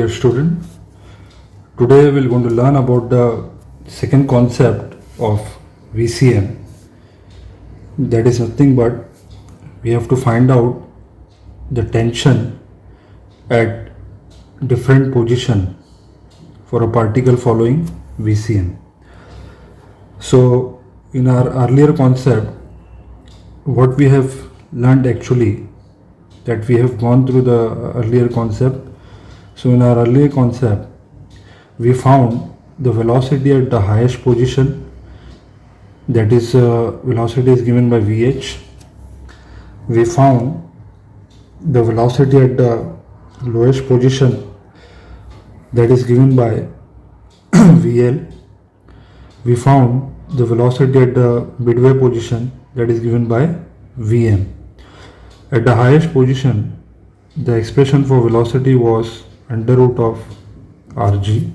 dear student. Today we are going to learn about the second concept of VCM. That is nothing but we have to find out the tension at different position for a particle following VCM. So in our earlier concept, what we have learned actually, that we have gone through the earlier concept. So in our earlier concept, we found the velocity at the highest position, that is velocity is given by Vh. We found the velocity at the lowest position, that is given by Vl. We found the velocity at the midway position, that is given by Vm. At the highest position, the expression for velocity was under root of Rg.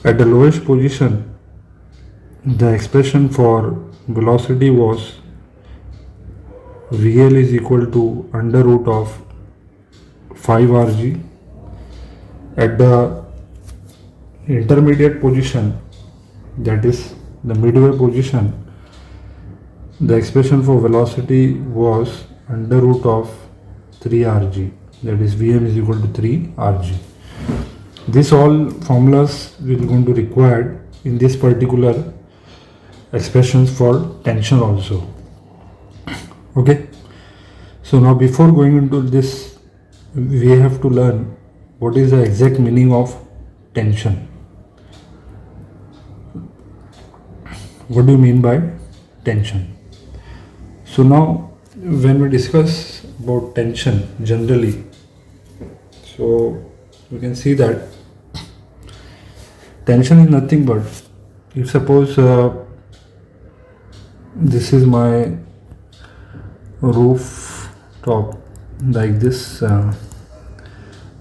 At the lowest position, the expression for velocity was Vl is equal to under root of 5Rg. At the intermediate position, that is the midway position, the expression for velocity was under root of 3Rg, that is Vm is equal to 3Rg. These all formulas we are going to require in this particular expressions for tension also. Okay, so now before going into this, we have to learn what is the exact meaning of tension. What do you mean by tension? So now when we discuss about tension generally, so you can see that tension is nothing but, if suppose this is my roof top like this,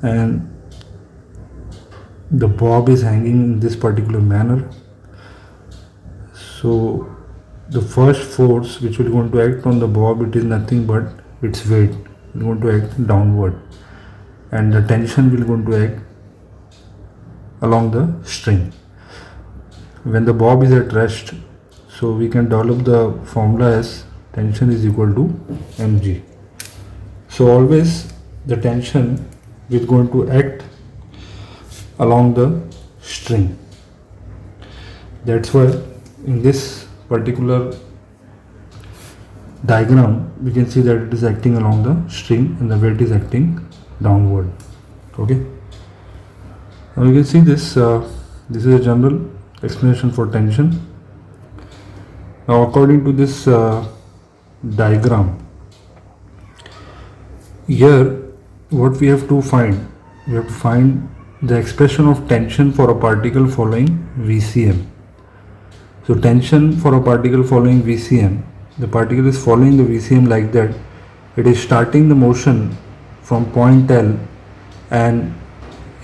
and the bob is hanging in this particular manner. So the first force which will going to act on the bob, it is nothing but its weight. It is going to act downward, and the tension will going to act along the string. When the bob is at rest, so we can develop the formula as tension is equal to mg. So always the tension is going to act along the string. That's why in this particular diagram we can see that it is acting along the string and the weight is acting downward. Okay, now you can see this this is a general explanation for tension. Now according to this diagram, here what we have to find, we have to find the expression of tension for a particle following VCM. So tension for a particle following VCM, the particle is following the VCM like that. It is starting the motion from point L and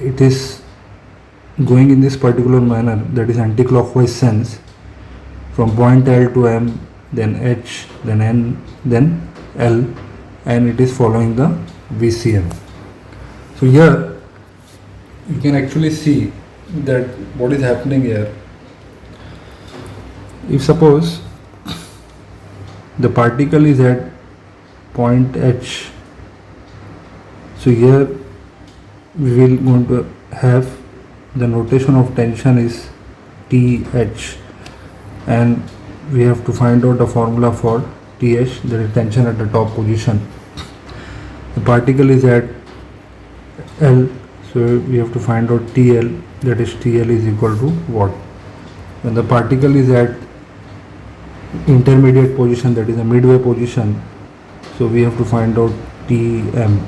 it is going in this particular manner, that is anti-clockwise sense, from point L to M, then H, then N, then L, and it is following the VCM. So here you can actually see that what is happening here. If suppose the particle is at point H, so here we will going to have the notation of tension is TH, and we have to find out the formula for TH, that is tension at the top position. The particle is at L, so we have to find out TL, that is TL is equal to what? When the particle is at intermediate position, that is a midway position, so we have to find out Tm.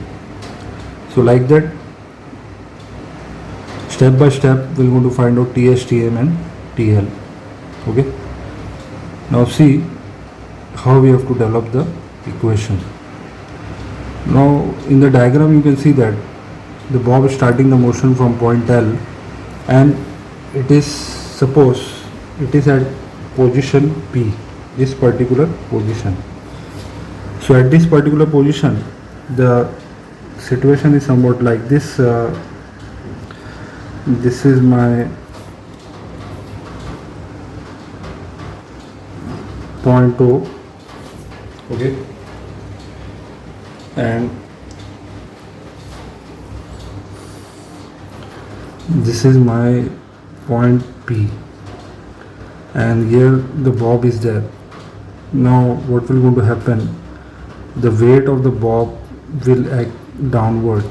So like that, step by step we are going to find out TH, Tm and TL. Okay, now see how we have to develop the equation. Now in the diagram you can see that the bob is starting the motion from point L and it is, suppose it is at position P, this particular position. So at this particular position, the situation is somewhat like this. This is my point O, okay, and this is my point P, and here the bob is there. Now what will going to happen? The weight of the bob will act downward.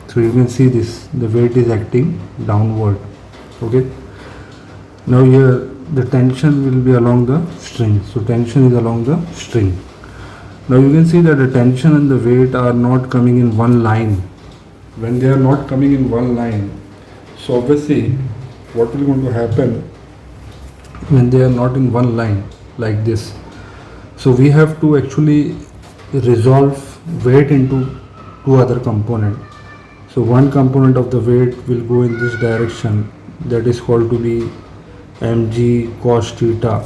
So you can see this, the weight is acting downward, okay. Now here the tension will be along the string. So tension is along the string. Now you can see that the tension and the weight are not coming in one line. When they are not coming in one line, so obviously what will going to happen when they are not in one line like this? So we have to actually resolve weight into two other component. So one component of the weight will go in this direction, that is called to be mg cos theta,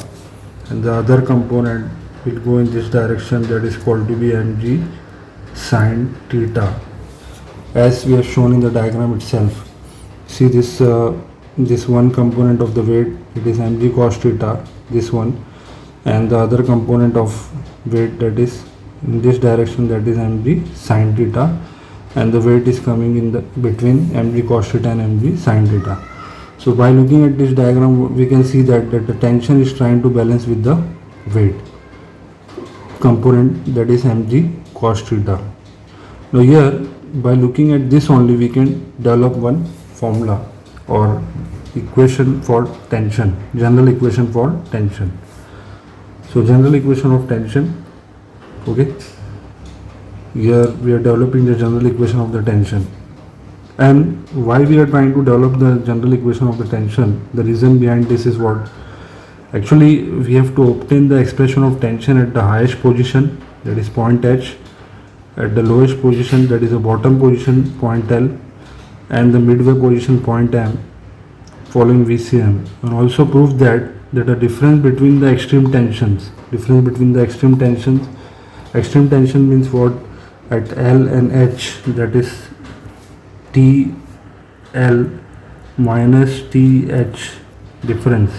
and the other component will go in this direction, that is called to be mg sin theta, as we have shown in the diagram itself. See this this one component of the weight, it is mg cos theta, this one, and the other component of weight, that is in this direction, that is mg sin theta, and the weight is coming in the between mg cos theta and mg sin theta. So by looking at this diagram, we can see that the tension is trying to balance with the weight component, that is mg cos theta. Now here, by looking at this only, we can develop one formula or equation for tension, general equation for tension. So general equation of tension, okay. Here we are developing the general equation of the tension. And why we are trying to develop the general equation of the tension, the reason behind this is what? Actually, we have to obtain the expression of tension at the highest position, that is point H, at the lowest position, that is the bottom position, point L, and the midway position, point M, following VCM, and also prove that the difference between the extreme tensions, extreme tension means what? At L and H, that is TL minus TH, difference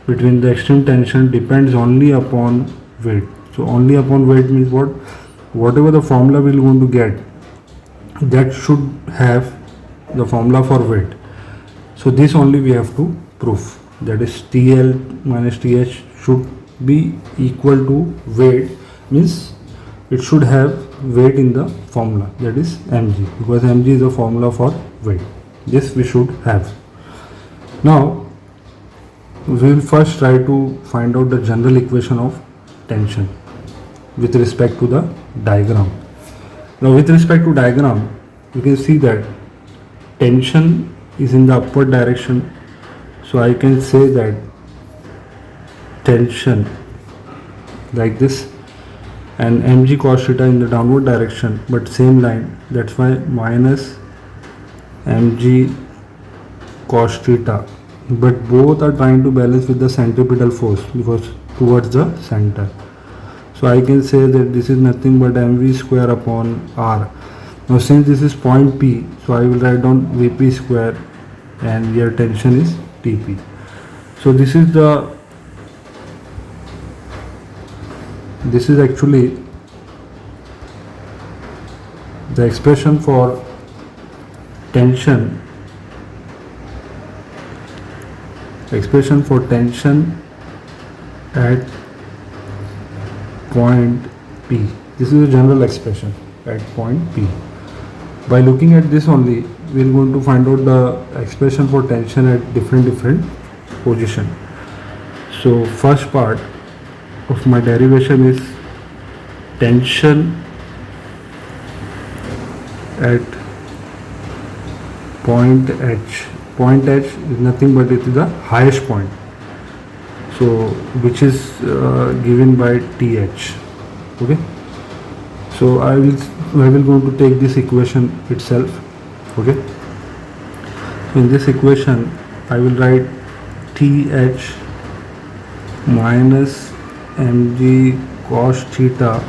between the extreme tension depends only upon weight. So only upon weight means what? Whatever the formula we are going to get, that should have the formula for weight. So this only we have to prove, that is TL minus TH should be equal to weight, means it should have weight in the formula, that is mg, because mg is the formula for weight. This we should have. Now we will first try to find out the general equation of tension with respect to the diagram. Now with respect to diagram, you can see that tension is in the upward direction, so I can say that tension like this, and mg cos theta in the downward direction, but same line, that's why minus mg cos theta, but both are trying to balance with the centripetal force because towards the center. So I can say that this is nothing but mv square upon r. Now since this is point P, so I will write down Vp square, and here tension is Tp. So this is actually the expression for tension, at point P. This is a general expression at point P. By looking at this only, we are going to find out the expression for tension at different position. So first part of my derivation is tension at point H. Point H is nothing but it is the highest point, so which is given by TH. Okay, so I will going to take this equation itself. Okay, so in this equation I will write TH minus mg cos theta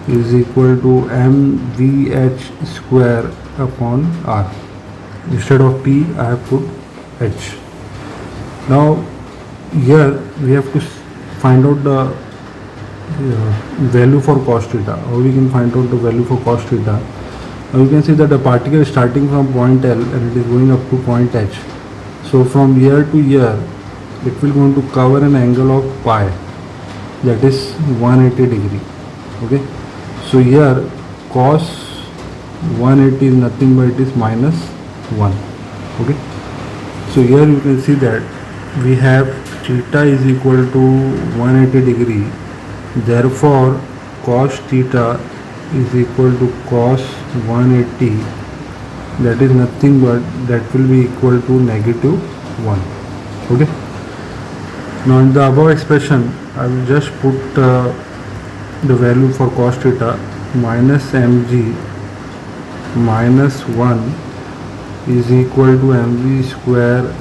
is equal to mvh square upon r. Instead of p I have put h. Now here we have to find out the value for cos theta. How we can find out the value for cos theta? Now you can see that the particle is starting from point L and it is going up to point H. So from here to here it will going to cover an angle of pi, that is 180 degree. Okay, so here cos 180 is nothing but it is minus 1. Okay, so here you can see that we have theta is equal to 180 degree, therefore cos theta is equal to cos 180, that is nothing but that will be equal to negative 1. Okay, now in the above expression I will just put the value for cos theta, minus mg minus 1 is equal to mv square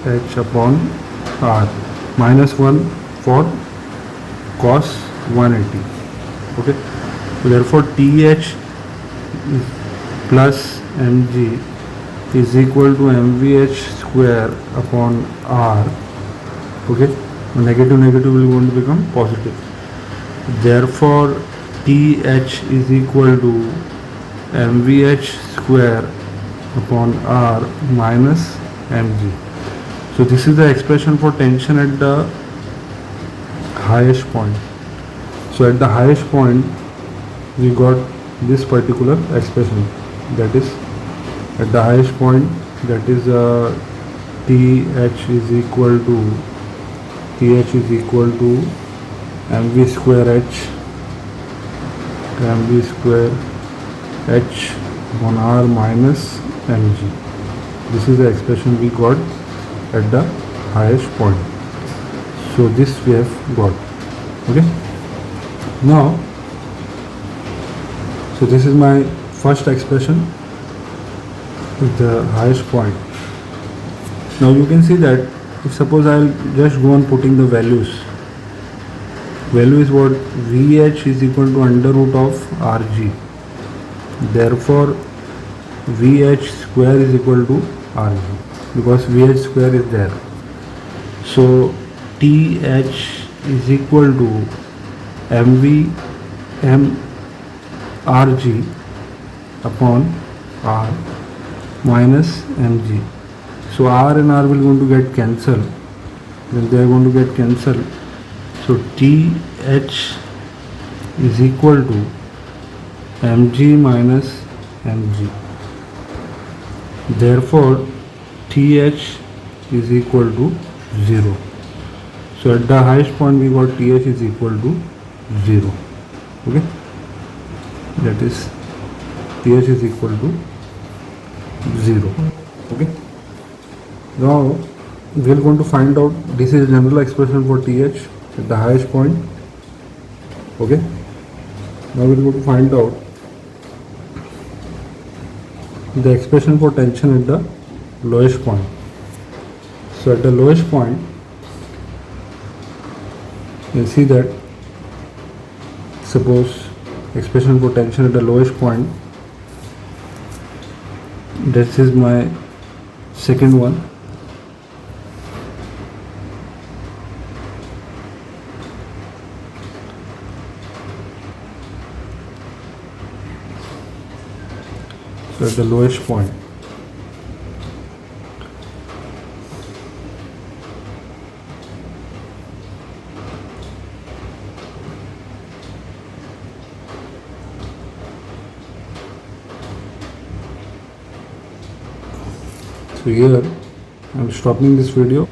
h upon r, minus 1 for cos 180. Okay, so therefore th is plus mg is equal to mvh square upon r. Okay, negative negative will going to become positive, therefore th is equal to mvh square upon r minus mg. So this is the expression for tension at the highest point. So at the highest point we got this particular expression, that is at the highest point, that is th is equal to mv square h upon r minus mg. This is the expression we got at the highest point. So this we have got. Okay, now so this is my first expression with the highest point. Now you can see that if suppose I will just go on putting the values, value is what, vh is equal to under root of rg, therefore vh square is equal to rg because vh square is there. So th is equal to rg upon r minus mg. So r and r will going to get cancelled, then they are going to get cancelled. So th is equal to mg minus mg, therefore th is equal to 0. So at the highest point we got th is equal to 0. Okay, that is th is equal to 0. Okay, now we are going to find out, this is general expression for th at the highest point. Okay, now we are going to find out the expression for tension at the lowest point. So at the lowest point you see that, suppose expression for tension at the lowest point, this is my second one. So at the lowest point, so here I am stopping this video.